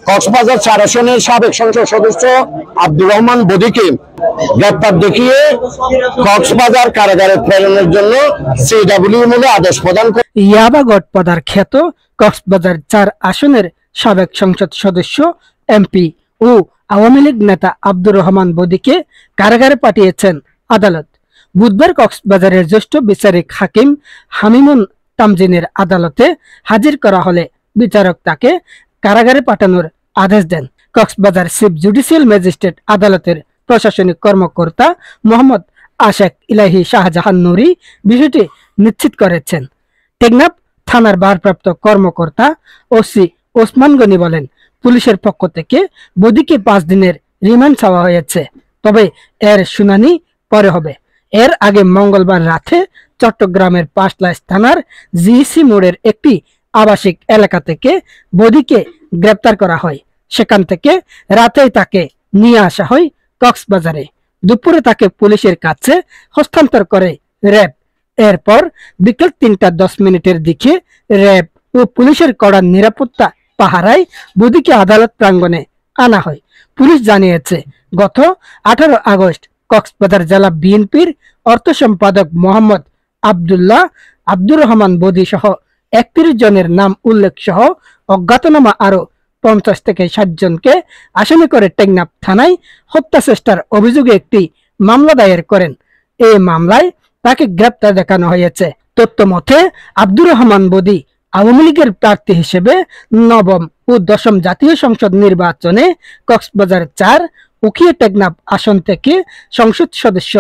কক্সবাজার 4 আসনের সাবেক সংসদ সদস্য আব্দুর রহমান বদিকে গ্রেপ্তার দেখিয়ে কক্সবাজার কারাগারে প্রেরণের জন্য সিডব্লিউ মূলে আদেশ প্রদান করে। ইয়াবা গডফাদার খ্যাত কক্সবাজার 4 আসনের সাবেক সংসদ সদস্য এমপি ও আওয়ামী লীগ নেতা আব্দুর রহমান বদিকে কারাগারে পাঠিয়েছেন আদালত। বুধবার কক্সবাজারের জ্যেষ্ঠ বিচারিক হাকিম হামিমুন তামজিনের আদালতে হাজির করা হলে বিচারক তাকে কারাগারে পাঠানোর আদেশ দেন। কক্সবাজার চিফ জুডিশিয়াল ম্যাজিস্ট্রেট আদালতের প্রশাসনিক কর্মকর্তা মোহাম্মদ আশেক ইলাহি শাহজাহান নুরি বিষয়টি নিশ্চিত করেছেন। টেকনাফ থানার ভারপ্রাপ্ত কর্মকর্তা ওসি ওসমান গনি বলেন, পুলিশের পক্ষ থেকে বদিকে 5 দিনের রিমান্ড চাওয়া হয়েছে, তবে এর শুনানি পরে হবে। এর আগে মঙ্গলবার রাতে চট্টগ্রামের পাঁচলাইশ থানার জিসি মোড়ের একটি আবাসিক এলাকা থেকে বদিকে গ্রেপ্তার করা হয়। সেখান থেকে রাতেই তাকে নিয়ে আসা হয় কক্সবাজারে। দুপুরে তাকে পুলিশের কাছে হস্তান্তর করে র্যাব। এরপর বিকেল 3:10 দিকে র্যাব ও পুলিশের কড়া নিরাপত্তা পাহারায় বদিকে আদালত প্রাঙ্গণে আনা হয়। পুলিশ জানিয়েছে, গত 18 আগস্ট কক্সবাজার জেলা বিএনপির অর্থ সম্পাদক মোহাম্মদ আব্দুর রহমান বদি সহ 31 জনের নাম উল্লেখ সহ অজ্ঞাতনামা আরো 50 থেকে 60 জনকে আসামি করে টেকনাফ থানায় হত্যা চেষ্টার অভিযোগে একটি মামলা দায়ের করেন। এই মামলায় তাকে গ্রেপ্তার দেখানো হয়েছে। তথ্য মতে আব্দুর রহমান বদি আওয়ামী লীগের প্রার্থী হিসেবে 9ম ও 10ম জাতীয় সংসদ নির্বাচনে কক্সবাজার 4 উখিয়া টেকনাফ আসন থেকে সংসদ সদস্য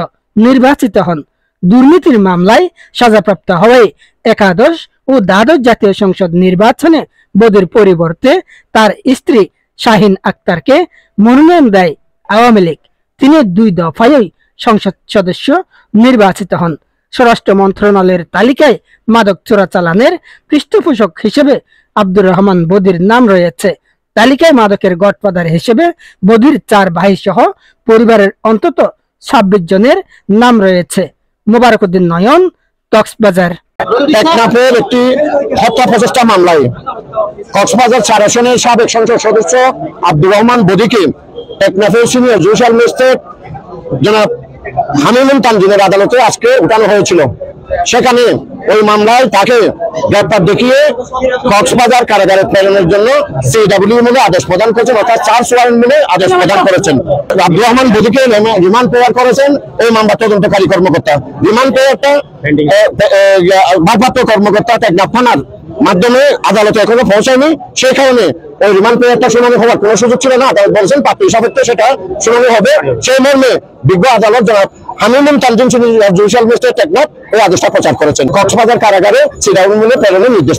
নির্বাচিত হন। দুর্নীতির মামলায় সাজাপ্রাপ্ত হওয়ায় একাদশ ও দ্বাদশ জাতীয় সংসদ নির্বাচনে বদির পরিবর্তে তার স্ত্রী শাহিন আক্তারকে মনোনয়ন দেয় আওয়ামী লীগ। তিনি 2 দফায় সংসদ সদস্য নির্বাচিত হন। স্বরাষ্ট্র মন্ত্রণালয়ের তালিকায় মাদক চোরাচালানের পৃষ্ঠপোষক হিসেবে আব্দুর রহমান বদির নাম রয়েছে। তালিকায় মাদকের গডফাদার হিসেবে বদির 4 ভাই সহ পরিবারের অন্তত 26 জনের নাম রয়েছে। মোবারকুদ্দিন নয়ন, কক্সবাজার। টেকনাফের একটি হত্যা প্রচেষ্টা মামলায় কক্সবাজার 4 আসনের সাবেক সংসদ সদস্য আব্দুর রহমান বদিকে টেকনাফের সিনিয়র জুডিশিয়াল ম্যাজিস্ট্রেট জনাব হামিমুন তামজিনের আদালতে আজকে উঠানো হয়েছিল। সেখানে ওই মামলায় তাকে গ্রেপ্তার দেখিয়ে কক্সবাজার কারাগারে প্রেরণের জন্য সিডব্লিউ মূলে আদেশ প্রদান করেছেন, অর্থাৎ 4 ওয়ারেন্ট মূলে আদেশ প্রদান করেছেন। আব্দুর রহমান বদিকে রিমান্ড পেয়ার করেছেন এই মামলার তদন্তকারী কর্মকর্তা। রিমান্ড পেয়ারটা ভারপ্রাপ্ত কর্মকর্তা টেকনাফ থানার মাধ্যমে আদালতে এখনো পৌঁছায়নি। সেই কারণে ওই রিমান্ড পেয়ারটা শুনানি হওয়ার কোনো সুযোগ ছিল না। তাই বলছেন পাপড়ি সাপেক্ষে সেটা শুনানি হবে। সেই মর্মে বিজ্ঞ আদালত জনাব হামিমুন তামজিন জুডিশিয়াল ম্যাজিস্ট্রেট টেকনাফ এই আদেশটা প্রচার করেছেন। কক্সবাজার কারাগারে সিডব্লিউ মূলে প্রেরণের নির্দেশ